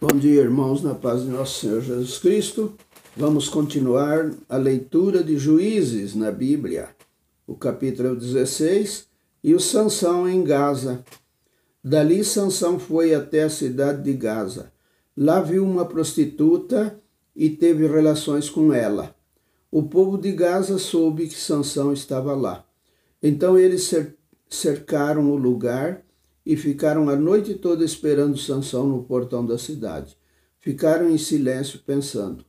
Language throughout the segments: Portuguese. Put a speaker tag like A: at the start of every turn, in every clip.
A: Bom dia, irmãos, na paz de nosso Senhor Jesus Cristo. Vamos continuar a leitura de Juízes na Bíblia, o capítulo 16 e o Sansão em Gaza. Dali Sansão foi até a cidade de Gaza. Lá viu uma prostituta e teve relações com ela. O povo de Gaza soube que Sansão estava lá. Então eles cercaram o lugar e ficaram a noite toda esperando Sansão no portão da cidade. Ficaram em silêncio pensando: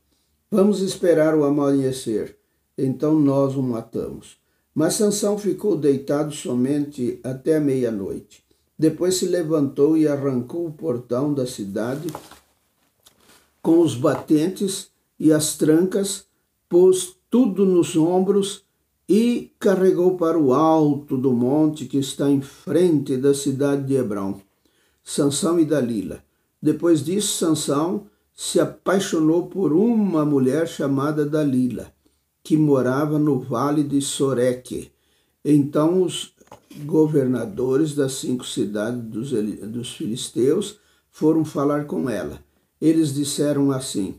A: vamos esperar o amanhecer, então nós o matamos. Mas Sansão ficou deitado somente até a meia-noite. Depois se levantou e arrancou o portão da cidade com os batentes e as trancas, pôs tudo nos ombros e carregou para o alto do monte que está em frente da cidade de Hebrom. Sansão e Dalila. Depois disso, Sansão se apaixonou por uma mulher chamada Dalila, que morava no vale de Soreque. Então os governadores das 5 cidades dos filisteus foram falar com ela. Eles disseram assim: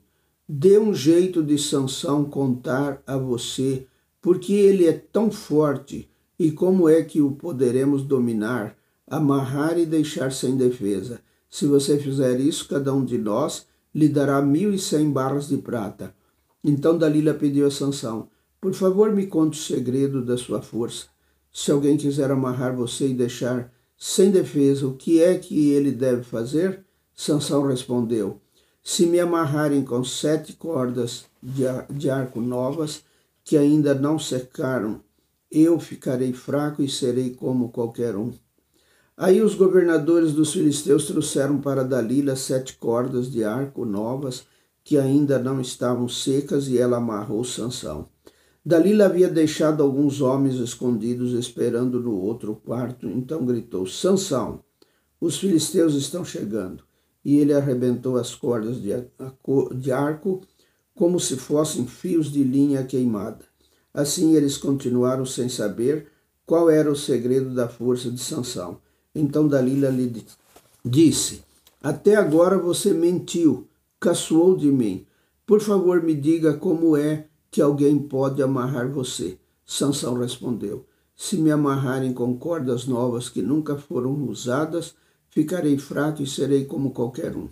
A: dê um jeito de Sansão contar a você, porque ele é tão forte, e como é que o poderemos dominar, amarrar e deixar sem defesa? Se você fizer isso, cada um de nós lhe dará 1.100 barras de prata. Então Dalila pediu a Sansão: por favor, me conte o segredo da sua força. Se alguém quiser amarrar você e deixar sem defesa, o que é que ele deve fazer? Sansão respondeu: se me amarrarem com 7 cordas de arco novas, que ainda não secaram, eu ficarei fraco e serei como qualquer um. Aí os governadores dos filisteus trouxeram para Dalila 7 cordas de arco novas, que ainda não estavam secas, e ela amarrou Sansão. Dalila havia deixado alguns homens escondidos esperando no outro quarto, então gritou: Sansão, os filisteus estão chegando. E ele arrebentou as cordas de arco como se fossem fios de linha queimada. Assim eles continuaram sem saber qual era o segredo da força de Sansão. Então Dalila lhe disse: até agora você mentiu, caçoou de mim. Por favor, me diga como é que alguém pode amarrar você. Sansão respondeu: se me amarrarem com cordas novas que nunca foram usadas, ficarei fraco e serei como qualquer um.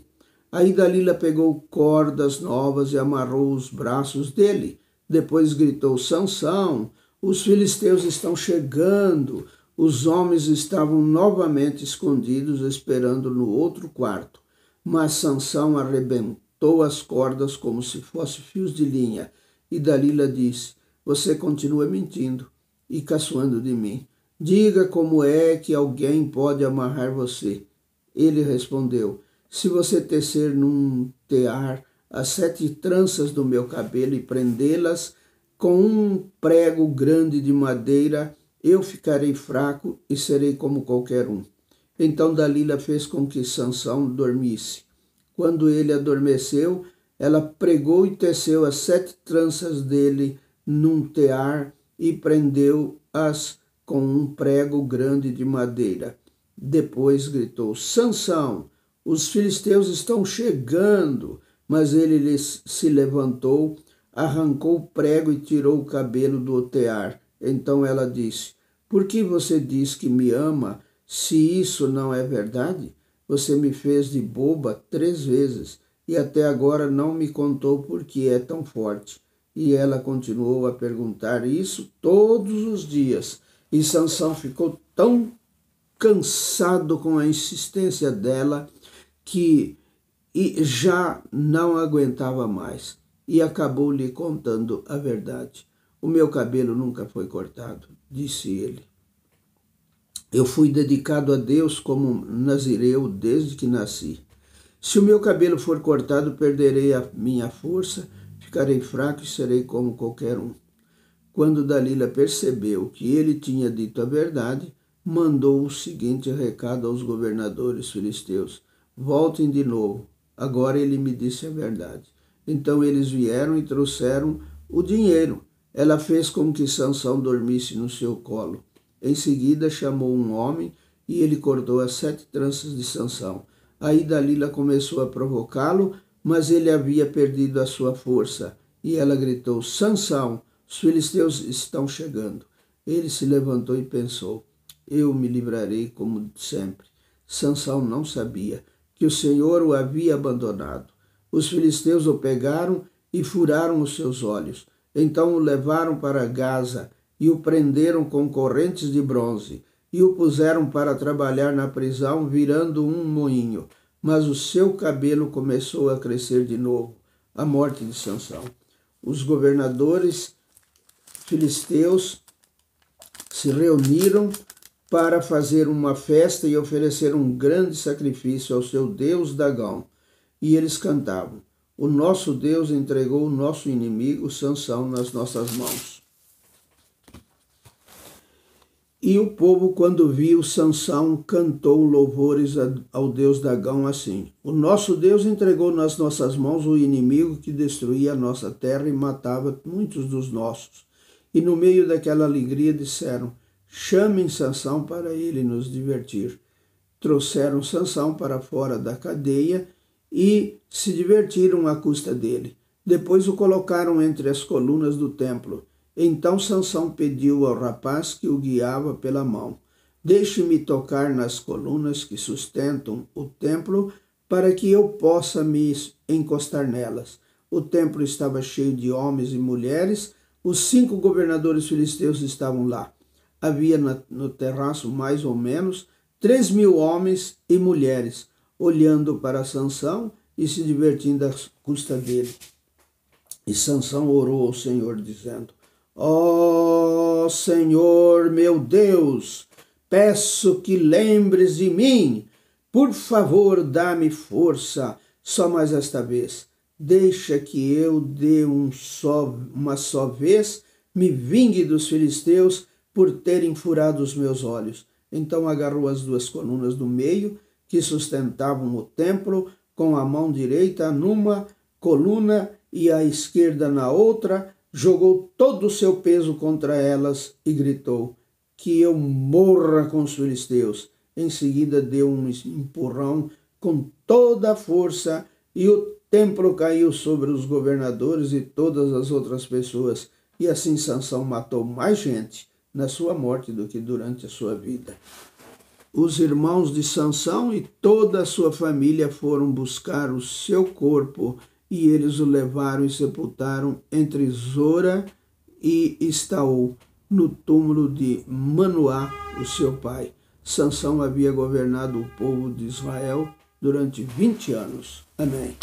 A: Aí Dalila pegou cordas novas e amarrou os braços dele. Depois gritou: Sansão, os filisteus estão chegando. Os homens estavam novamente escondidos, esperando no outro quarto. Mas Sansão arrebentou as cordas como se fossem fios de linha. E Dalila disse: você continua mentindo e caçoando de mim. Diga como é que alguém pode amarrar você. Ele respondeu: se você tecer num tear as 7 tranças do meu cabelo e prendê-las com um prego grande de madeira, eu ficarei fraco e serei como qualquer um. Então Dalila fez com que Sansão dormisse. Quando ele adormeceu, ela pregou e teceu as 7 tranças dele num tear e prendeu-as com um prego grande de madeira. Depois gritou: Sansão, os filisteus estão chegando. Mas ele se levantou, arrancou o prego e tirou o cabelo do tear. Então ela disse: por que você diz que me ama, se isso não é verdade? Você me fez de boba 3 vezes e até agora não me contou por que é tão forte. E ela continuou a perguntar isso todos os dias. E Sansão ficou tão cansado com a insistência dela que já não aguentava mais e acabou lhe contando a verdade. O meu cabelo nunca foi cortado, disse ele. Eu fui dedicado a Deus como nazireu desde que nasci. Se o meu cabelo for cortado, perderei a minha força, ficarei fraco e serei como qualquer um. Quando Dalila percebeu que ele tinha dito a verdade, mandou o seguinte recado aos governadores filisteus: voltem de novo, agora ele me disse a verdade. Então eles vieram e trouxeram o dinheiro. Ela fez com que Sansão dormisse no seu colo. Em seguida chamou um homem e ele cortou as 7 tranças de Sansão. Aí Dalila começou a provocá-lo, mas ele havia perdido a sua força. E ela gritou: Sansão, os filisteus estão chegando. Ele se levantou e pensou: eu me livrarei como sempre. Sansão não sabia que o Senhor o havia abandonado. Os filisteus o pegaram e furaram os seus olhos. Então o levaram para Gaza e o prenderam com correntes de bronze e o puseram para trabalhar na prisão, virando um moinho. Mas o seu cabelo começou a crescer de novo. A morte de Sansão. Os governadores filisteus se reuniram para fazer uma festa e oferecer um grande sacrifício ao seu deus Dagão. E eles cantavam: o nosso Deus entregou o nosso inimigo Sansão nas nossas mãos. E o povo, quando viu Sansão, cantou louvores ao deus Dagão assim: o nosso Deus entregou nas nossas mãos o inimigo que destruía a nossa terra e matava muitos dos nossos. E no meio daquela alegria disseram: chamem Sansão para ele nos divertir. Trouxeram Sansão para fora da cadeia e se divertiram à custa dele. Depois o colocaram entre as colunas do templo. Então Sansão pediu ao rapaz que o guiava pela mão: deixe-me tocar nas colunas que sustentam o templo para que eu possa me encostar nelas. O templo estava cheio de homens e mulheres. Os 5 governadores filisteus estavam lá. Havia no terraço mais ou menos 3.000 homens e mulheres, olhando para Sansão e se divertindo à custa dele. E Sansão orou ao Senhor, dizendo: ó Senhor meu Deus, peço que lembres de mim. Por favor, dá-me força, só mais esta vez. Deixa que eu de uma só vez me vingue dos filisteus por terem furado os meus olhos. Então agarrou as 2 colunas do meio que sustentavam o templo, com a mão direita numa coluna e a esquerda na outra, jogou todo o seu peso contra elas e gritou: que eu morra com os filisteus. Em seguida deu um empurrão com toda a força e o templo caiu sobre os governadores e todas as outras pessoas. E assim Sansão matou mais gente na sua morte do que durante a sua vida. Os irmãos de Sansão e toda a sua família foram buscar o seu corpo e eles o levaram e sepultaram entre Zora e Estaú, no túmulo de Manoá, o seu pai. Sansão havia governado o povo de Israel durante 20 anos. Amém.